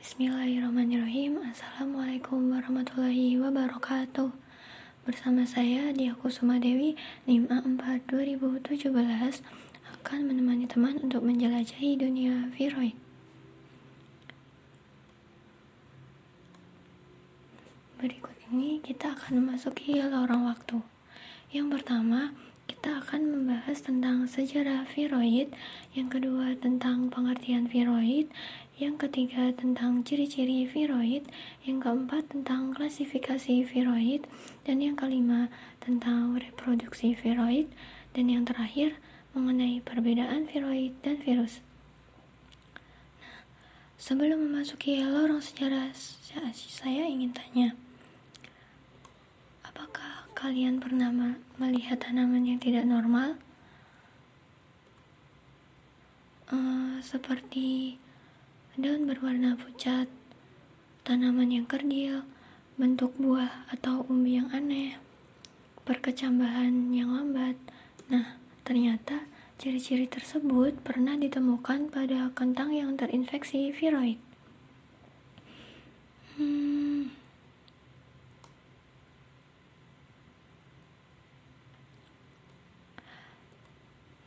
Bismillahirrahmanirrahim. Assalamualaikum warahmatullahi wabarakatuh. Bersama saya Diah Kusuma Dewi, NIM A4 2017 akan menemani teman untuk menjelajahi dunia viroid. Berikut ini kita akan memasuki lorong waktu. Yang pertama, kita akan membahas tentang sejarah viroid, yang kedua tentang pengertian viroid, yang ketiga tentang ciri-ciri viroid, yang keempat tentang klasifikasi viroid, dan yang kelima tentang reproduksi viroid, dan yang terakhir mengenai perbedaan viroid dan virus. Sebelum memasuki lorong sejarah, saya ingin tanya, apakah kalian pernah melihat tanaman yang tidak normal? Seperti daun berwarna pucat, tanaman yang kerdil, bentuk buah atau umbi yang aneh, perkecambahan yang lambat. Nah, ternyata ciri-ciri tersebut pernah ditemukan pada kentang yang terinfeksi viroid.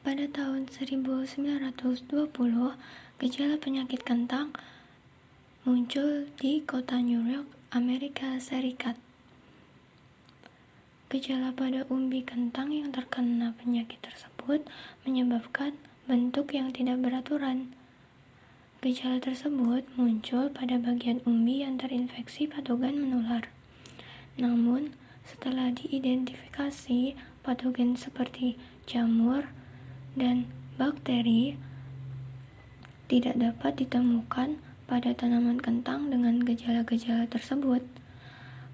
Pada tahun 1920, gejala penyakit kentang muncul di kota New York, Amerika Serikat. Gejala pada umbi kentang yang terkena penyakit tersebut menyebabkan bentuk yang tidak beraturan. Gejala tersebut muncul pada bagian umbi yang terinfeksi patogen menular. Namun, setelah diidentifikasi, patogen seperti jamur dan bakteri tidak dapat ditemukan pada tanaman kentang dengan gejala-gejala tersebut.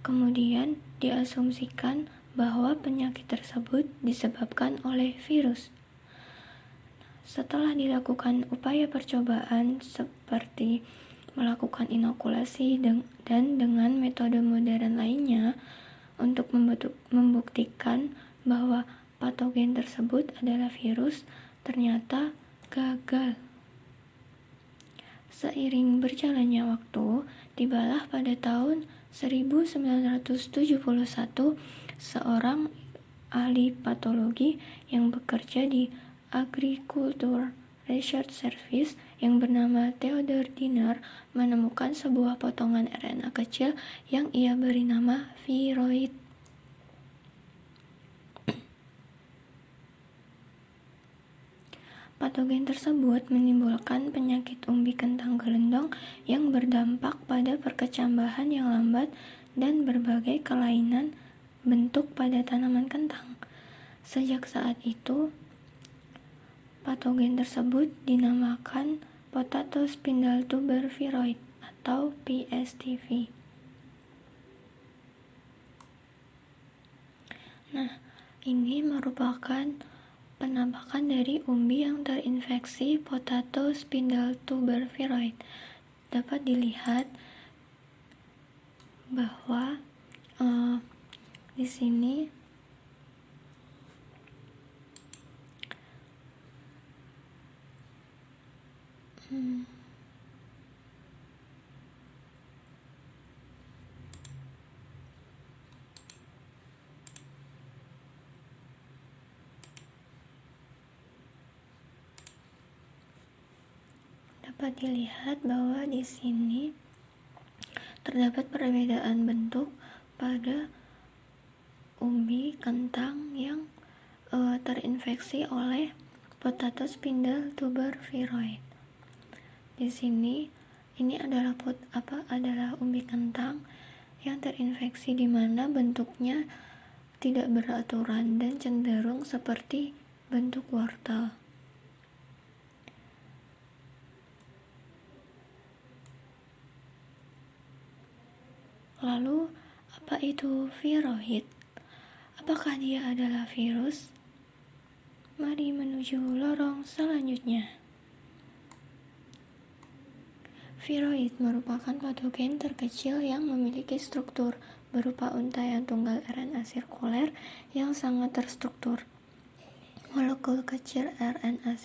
Kemudian diasumsikan bahwa penyakit tersebut disebabkan oleh virus. Setelah dilakukan upaya percobaan seperti melakukan inokulasi dan dengan metode modern lainnya untuk membuktikan bahwa patogen tersebut adalah virus, ternyata gagal. Seiring berjalannya waktu, tibalah pada tahun 1971 seorang ahli patologi yang bekerja di Agriculture Research Service yang bernama Theodore Diner menemukan sebuah potongan RNA kecil yang ia beri nama viroid. Patogen tersebut menimbulkan penyakit umbi kentang gelendong yang berdampak pada perkecambahan yang lambat dan berbagai kelainan bentuk pada tanaman kentang. Sejak saat itu, patogen tersebut dinamakan Potato Spindle Tuber Viroid atau PSTV. Nah, ini merupakan penampakan dari umbi yang terinfeksi Potato Spindle Tuber Viroid. Dapat dilihat bahwa di sini dapat dilihat bahwa di sini terdapat perbedaan bentuk pada umbi kentang yang terinfeksi oleh Potato Spindle Tuber Viroid. Di sini ini adalah umbi kentang yang terinfeksi di mana bentuknya tidak beraturan dan cenderung seperti bentuk wortel. Lalu, apa itu viroid? Apakah dia adalah virus? Mari menuju lorong selanjutnya. Viroid merupakan patogen terkecil yang memiliki struktur berupa untaian tunggal RNA sirkuler yang sangat terstruktur. Molekul kecil RNA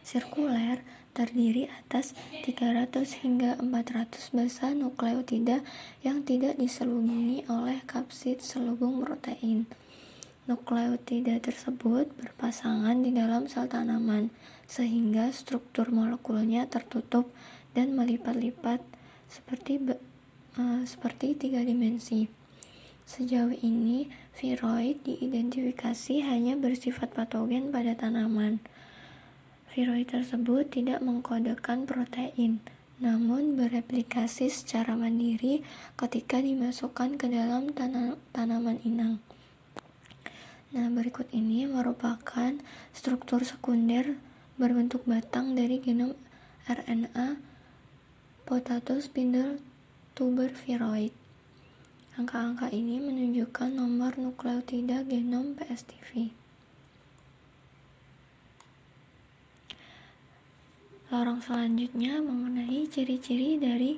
sirkuler terdiri atas 300 hingga 400 basa nukleotida yang tidak diselubungi oleh kapsid selubung protein. Nukleotida tersebut berpasangan di dalam sel tanaman, sehingga struktur molekulnya tertutup dan melipat-lipat seperti 3 dimensi. Sejauh ini, viroid diidentifikasi hanya bersifat patogen pada tanaman. Viroid tersebut tidak mengkodekan protein, namun bereplikasi secara mandiri ketika dimasukkan ke dalam tanaman inang. Nah, berikut ini merupakan struktur sekunder berbentuk batang dari genom RNA potato spindle tuber viroid. Angka-angka ini menunjukkan nomor nukleotida genom PSTV. Lorong selanjutnya mengenai ciri-ciri dari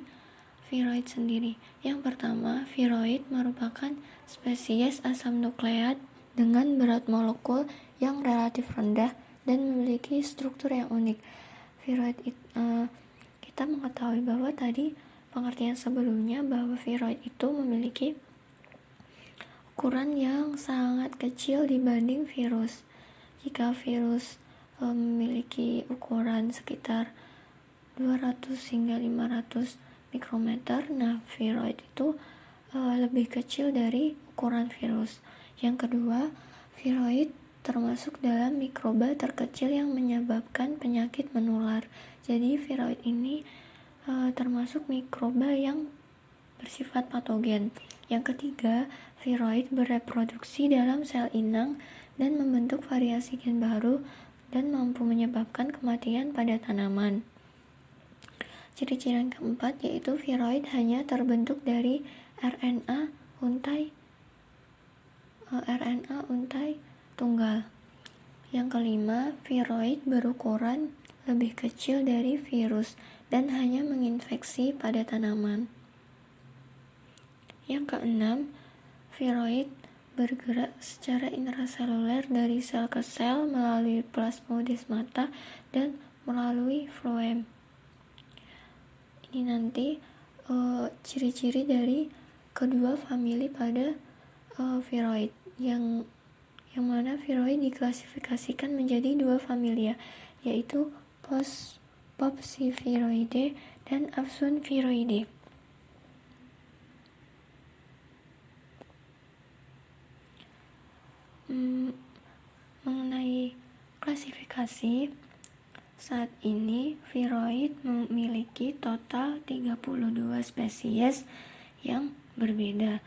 viroid sendiri. Yang pertama, viroid merupakan spesies asam nukleat dengan berat molekul yang relatif rendah dan memiliki struktur yang unik. Viroid kita mengetahui bahwa tadi pengertian sebelumnya bahwa viroid itu memiliki ukuran yang sangat kecil dibanding virus. Jika virus memiliki ukuran sekitar 200 hingga 500 mikrometer, nah viroid itu lebih kecil dari ukuran virus. Yang kedua, viroid termasuk dalam mikroba terkecil yang menyebabkan penyakit menular. Jadi viroid ini termasuk mikroba yang bersifat patogen. Yang ketiga, viroid bereproduksi dalam sel inang dan membentuk variasi gen baru dan mampu menyebabkan kematian pada tanaman. Ciri-ciri yang keempat yaitu viroid hanya terbentuk dari RNA untai tunggal. Yang kelima, viroid berukuran lebih kecil dari virus dan hanya menginfeksi pada tanaman. Yang keenam, viroid bergerak secara intraseluler dari sel ke sel melalui plasmodesmata dan melalui floem. Ini nanti ciri-ciri dari kedua famili pada viroid, yang mana viroid diklasifikasikan menjadi dua familia, yaitu Popsiviroideae dan Aphthunviroideae. Mengenai klasifikasi, saat ini viroid memiliki total 32 spesies yang berbeda,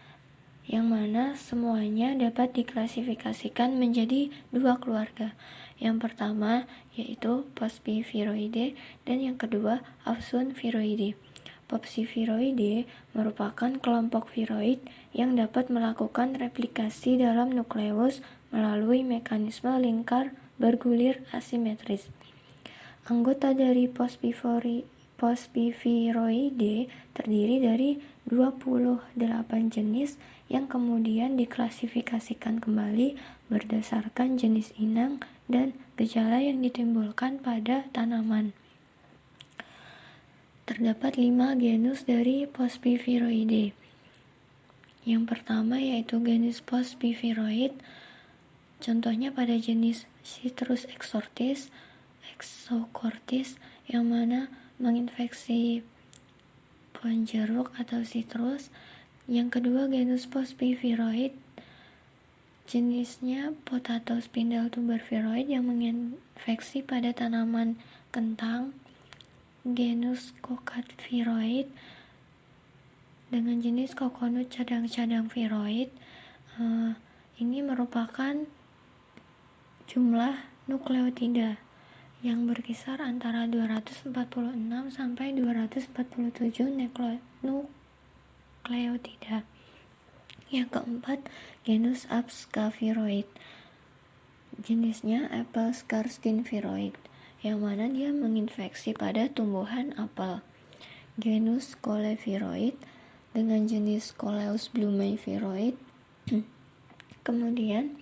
yang mana semuanya dapat diklasifikasikan menjadi dua keluarga. Yang pertama yaitu Popsiviroideae dan yang kedua Aphthunviroideae. Popsiviroideae merupakan kelompok viroid yang dapat melakukan replikasi dalam nukleus melalui mekanisme lingkar bergulir asimetris. Anggota dari Popsiviroideae terdiri dari 28 jenis yang kemudian diklasifikasikan kembali berdasarkan jenis inang dan gejala yang ditimbulkan pada tanaman. Terdapat 5 genus dari Popsiviroideae. Yang pertama yaitu genus Popsiviroid. Contohnya pada jenis Citrus exocortis yang mana menginfeksi pohon jeruk atau citrus. Yang kedua genus Popsiviroid, jenisnya potato spindle tuber viroid yang menginfeksi pada tanaman kentang. Genus Cocadviroid dengan jenis coconut cadang-cadang viroid. Ini merupakan jumlah nukleotida yang berkisar antara 246 sampai 247 nukleotida. Yang keempat, genus Abscaviroid. Jenisnya apple scarskin viroid, yang mana dia menginfeksi pada tumbuhan apel. Genus Coleviroid dengan jenis Coleus blumei viroid. Kemudian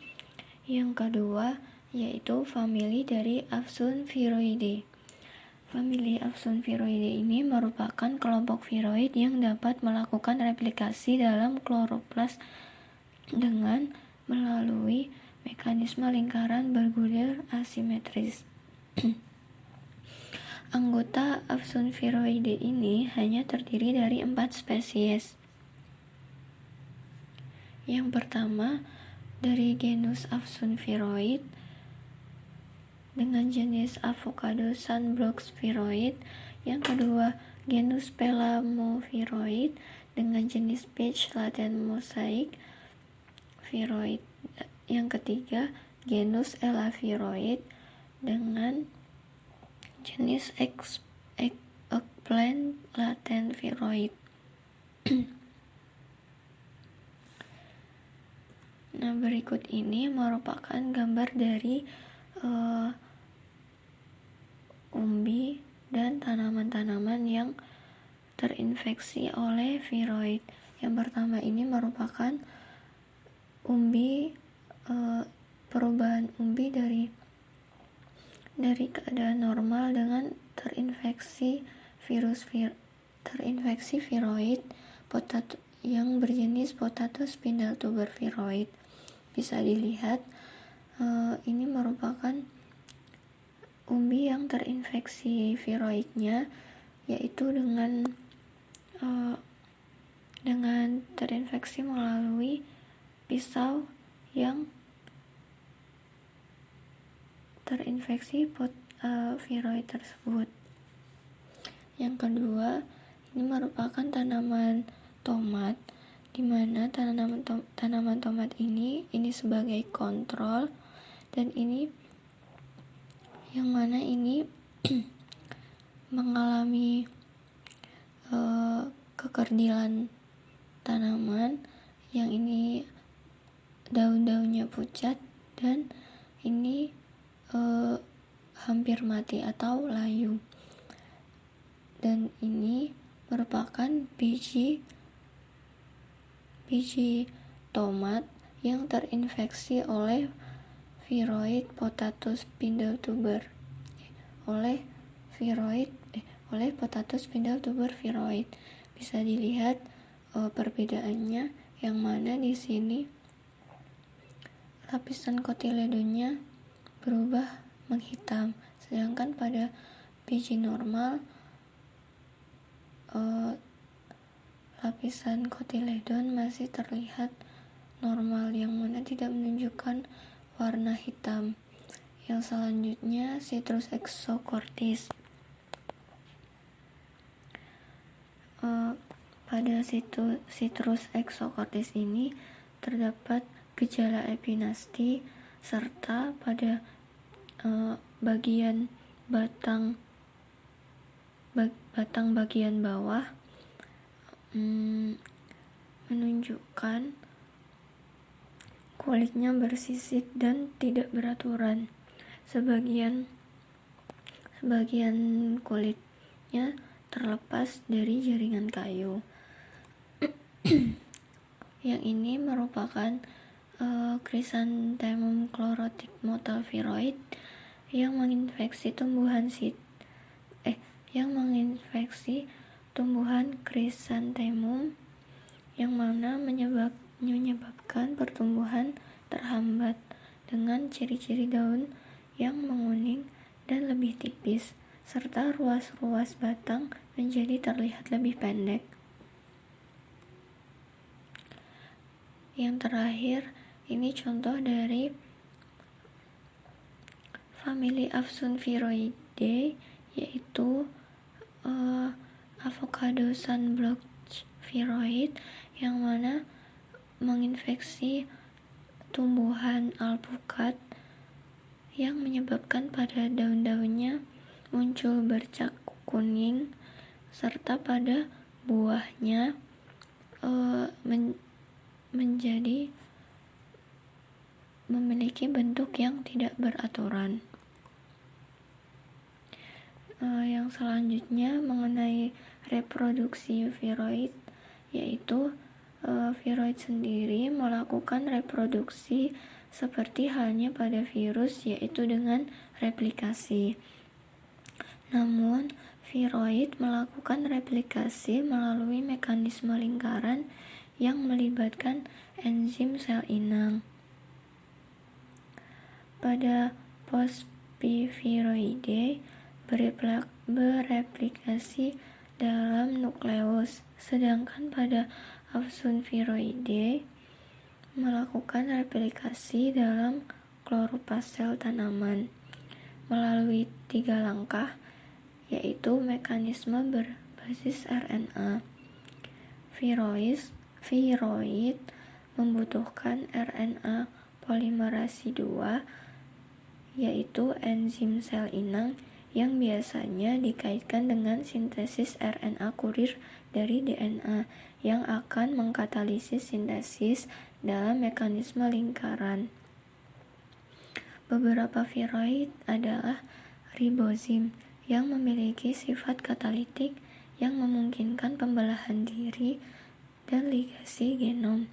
yang kedua yaitu famili dari Afsunviroideae. Famili Afsunviroideae ini merupakan kelompok viroid yang dapat melakukan replikasi dalam kloroplas dengan melalui mekanisme lingkaran bergulir asimetris. Anggota Afsunviroideae ini hanya terdiri dari 4 spesies. Yang pertama, dari genus Afsunviroid dengan jenis Avocado sunblock viroid. Yang kedua, genus Pelamoviroid dengan jenis Peach latent mosaic viroid. Yang ketiga, genus Elaviroid dengan jenis Eggplant latent viroid. Nah, berikut ini merupakan gambar dari umbi dan tanaman-tanaman yang terinfeksi oleh viroid. Yang pertama ini merupakan umbi, perubahan umbi dari keadaan normal dengan terinfeksi viroid yang berjenis Potato spindle tuber viroid. Bisa dilihat ini merupakan umbi yang terinfeksi viroidnya, yaitu dengan terinfeksi melalui pisau yang terinfeksi viroid tersebut. Yang kedua, ini merupakan tanaman tomat, di mana tanaman tomat ini sebagai kontrol, dan ini yang mana ini mengalami kekerdilan tanaman, yang ini daun-daunnya pucat dan ini hampir mati atau layu. Dan ini merupakan biji tomat yang terinfeksi oleh viroid Potato spindle tuber oleh Potato spindle tuber viroid. Bisa dilihat perbedaannya, yang mana di sini lapisan kotiledonya berubah menghitam, sedangkan pada biji normal lapisan kotiledon masih terlihat normal, yang mana tidak menunjukkan warna hitam. Yang selanjutnya, Citrus exocortis. Pada Citrus exocortis ini terdapat gejala epinasti, serta pada bagian batang bagian bawah menunjukkan kulitnya bersisik dan tidak beraturan. Sebagian kulitnya terlepas dari jaringan kayu. Yang ini merupakan Chrysanthemum chlorotic mottle viroid yang menginfeksi tumbuhan Chrysanthemum, yang mana menyebabkan pertumbuhan terhambat dengan ciri-ciri daun yang menguning dan lebih tipis, serta ruas-ruas batang menjadi terlihat lebih pendek. Yang terakhir, ini contoh dari famili Afsunviroideae, yaitu Avocado sunblock viroid, yang mana menginfeksi tumbuhan alpukat yang menyebabkan pada daun-daunnya muncul bercak kuning, serta pada buahnya menjadi memiliki bentuk yang tidak beraturan. Yang selanjutnya mengenai reproduksi viroid, yaitu viroid sendiri melakukan reproduksi seperti halnya pada virus, yaitu dengan replikasi. Namun, viroid melakukan replikasi melalui mekanisme lingkaran yang melibatkan enzim sel inang. Pada Pospiphiroidae bereplikasi dalam nukleus, sedangkan pada Aphthunphiroidae melakukan replikasi dalam kloroplas sel tanaman melalui 3 langkah, yaitu mekanisme berbasis RNA. Viroid membutuhkan RNA polimerasi 2, yaitu enzim sel inang yang biasanya dikaitkan dengan sintesis RNA kurir dari DNA yang akan mengkatalisis sintesis dalam mekanisme lingkaran. Beberapa viroid adalah ribozim yang memiliki sifat katalitik yang memungkinkan pembelahan diri dan ligasi genom.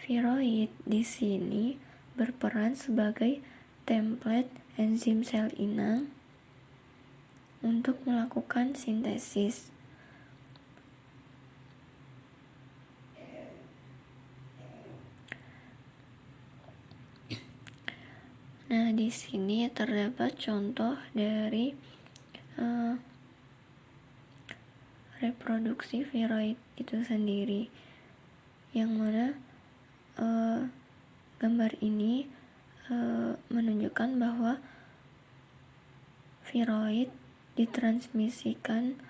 Viroid di sini berperan sebagai template enzim sel inang untuk melakukan sintesis. Nah, di sini terdapat contoh dari reproduksi viroid itu sendiri, yang mana gambar ini menunjukkan bahwa viroid ditransmisikan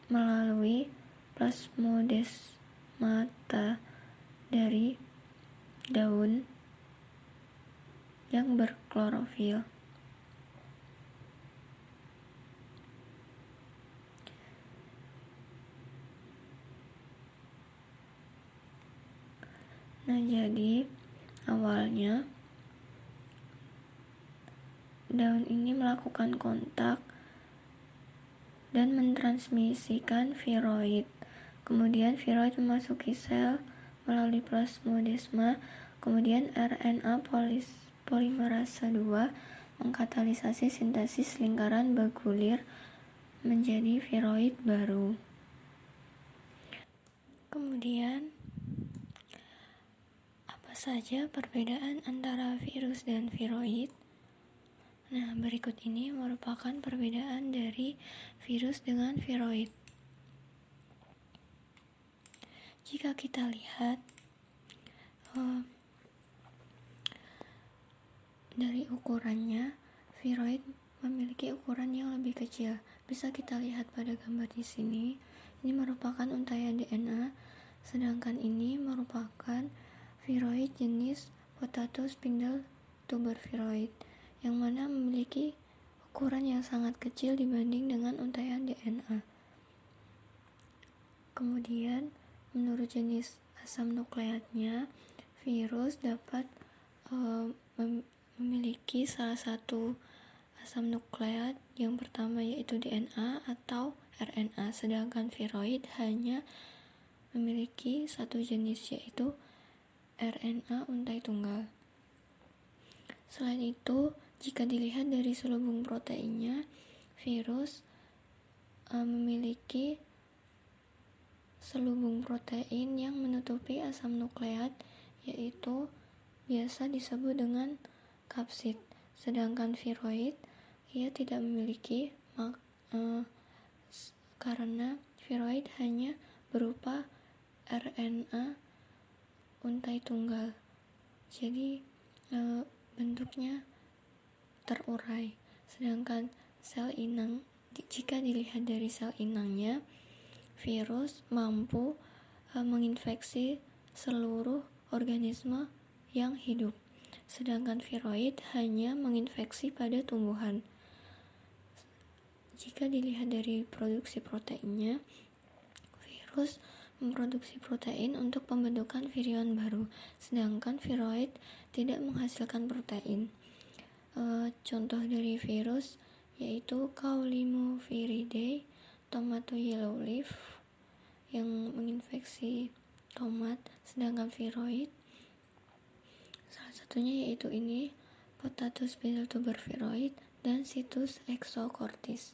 melalui plasmodesmata dari daun yang berklorofil. Nah, jadi awalnya daun ini melakukan kontak dan mentransmisikan viroid. Kemudian viroid memasuki sel melalui plasmodesma. Kemudian RNA polimerase 2 mengkatalisasi sintesis lingkaran bergulir menjadi viroid baru. Kemudian, apa saja perbedaan antara virus dan viroid? Nah, berikut ini merupakan perbedaan dari virus dengan viroid. Jika kita lihat dari ukurannya, viroid memiliki ukuran yang lebih kecil. Bisa kita lihat pada gambar di sini. Ini merupakan untaian DNA, sedangkan ini merupakan viroid jenis potato spindle tuber viroid, yang mana memiliki ukuran yang sangat kecil dibanding dengan untaian DNA. Kemudian, menurut jenis asam nukleatnya, virus dapat memiliki salah satu asam nukleat yang pertama, yaitu DNA atau RNA, sedangkan viroid hanya memiliki satu jenis, yaitu RNA untai tunggal. Selain itu, jika dilihat dari selubung proteinnya, virus memiliki selubung protein yang menutupi asam nukleat, yaitu biasa disebut dengan kapsid. Sedangkan viroid ia tidak memiliki, karena viroid hanya berupa RNA untai tunggal. Jadi bentuknya terurai. Sedangkan sel inang, jika dilihat dari sel inangnya, virus mampu menginfeksi seluruh organisme yang hidup, sedangkan viroid hanya menginfeksi pada tumbuhan. Jika dilihat dari produksi proteinnya, virus memproduksi protein untuk pembentukan virion baru, sedangkan viroid tidak menghasilkan protein. Contoh dari virus yaitu Caulimoferidae, tomato yellow leaf yang menginfeksi tomat, sedangkan viroid salah Salah satunya yaitu ini, Potatus tuberviroid dan Citrus exocortis.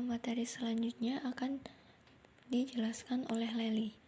Materi selanjutnya akan dijelaskan oleh Leli.